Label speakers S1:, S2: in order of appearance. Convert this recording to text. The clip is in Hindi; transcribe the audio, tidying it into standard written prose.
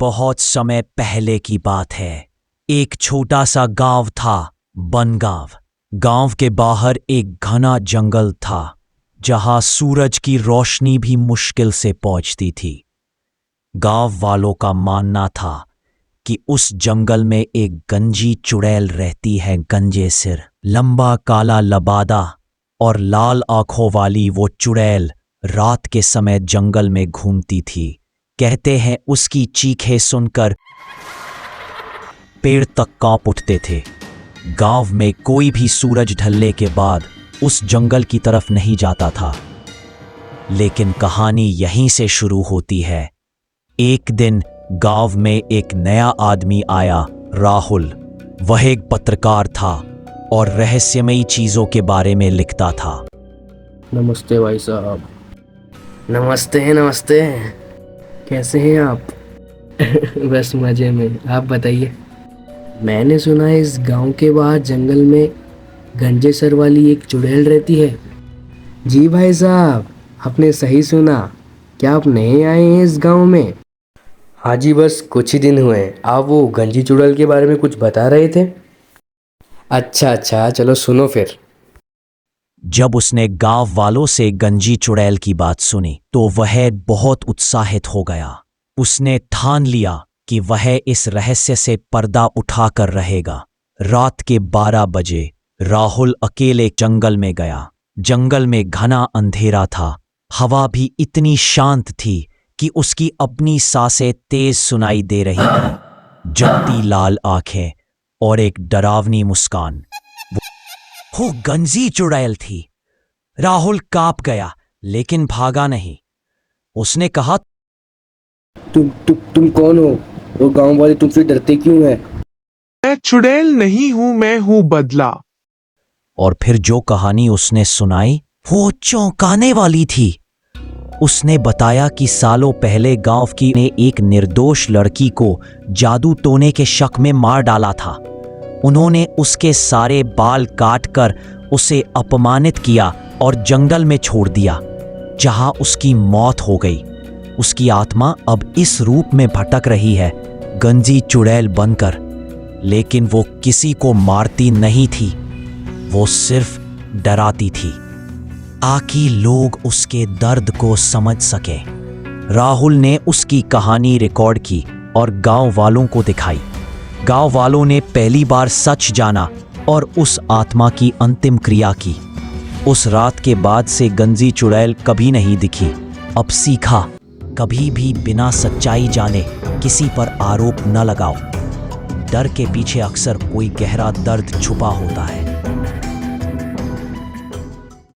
S1: बहुत समय पहले की बात है। एक छोटा सा गांव था, बनगांव। गांव के बाहर एक घना जंगल था, जहां सूरज की रोशनी भी मुश्किल से पहुंचती थी। गांव वालों का मानना था कि उस जंगल में एक गंजी चुड़ैल रहती है। गंजे सिर, लंबा काला लबादा और लाल आंखों वाली वो चुड़ैल रात के समय जंगल में घूमती थी। कहते हैं उसकी चीखें सुनकर पेड़ तक कांप उठते थे। गांव में कोई भी सूरज ढलने के बाद उस जंगल की तरफ नहीं जाता था। लेकिन कहानी यहीं से शुरू होती है। एक दिन गांव में एक नया आदमी आया, राहुल। वह एक पत्रकार था और रहस्यमयी चीजों के बारे में लिखता था।
S2: नमस्ते भाई साहब।
S3: नमस्ते नमस्ते।
S2: कैसे हैं आप? बस मजे में, आप बताइए। मैंने सुना है इस गांव के बाहर जंगल में गंजे सर वाली एक चुड़ैल रहती है। जी भाई साहब, आपने सही सुना। क्या आप नए आए हैं इस गांव में? हाँ जी, बस कुछ ही दिन हुए हैं। आप वो गंजी चुड़ैल के बारे में कुछ बता रहे थे। अच्छा, चलो सुनो फिर।
S1: जब उसने गांव वालों से गंजी चुड़ैल की बात सुनी तो वह बहुत उत्साहित हो गया। उसने ठान लिया कि वह इस रहस्य से पर्दा उठाकर रहेगा। रात के 12 बजे राहुल अकेले जंगल में गया। जंगल में घना अंधेरा था। हवा भी इतनी शांत थी कि उसकी अपनी सांसें तेज सुनाई दे रही थी। जगती लाल आंखें और एक डरावनी मुस्कान, वो गंजी चुड़ैल थी। राहुल कांप गया, लेकिन भागा नहीं। उसने कहा,
S2: तुम कौन हो? वो गांव वाले तुमसे डरते क्यों हैं?
S4: मैं चुड़ैल नहीं हूं, मैं हूं बदला।
S1: और फिर जो कहानी उसने सुनाई वो चौंकाने वाली थी। उसने बताया कि सालों पहले गांव की ने एक निर्दोष लड़की को जादू टोने के शक में मार डाला था। उन्होंने उसके सारे बाल काटकर उसे अपमानित किया और जंगल में छोड़ दिया, जहां उसकी मौत हो गई। उसकी आत्मा अब इस रूप में भटक रही है, गंजी चुड़ैल बनकर। लेकिन वो किसी को मारती नहीं थी, वो सिर्फ डराती थी, ताकि लोग उसके दर्द को समझ सके। राहुल ने उसकी कहानी रिकॉर्ड की और गांव वालों को दिखाई। गांव वालों ने पहली बार सच जाना और उस आत्मा की अंतिम क्रिया की। उस रात के बाद से गंजी चुड़ैल कभी नहीं दिखी। अब सीखा, कभी भी बिना सच्चाई जाने किसी पर आरोप न लगाओ। डर के पीछे अक्सर कोई गहरा दर्द छुपा होता है।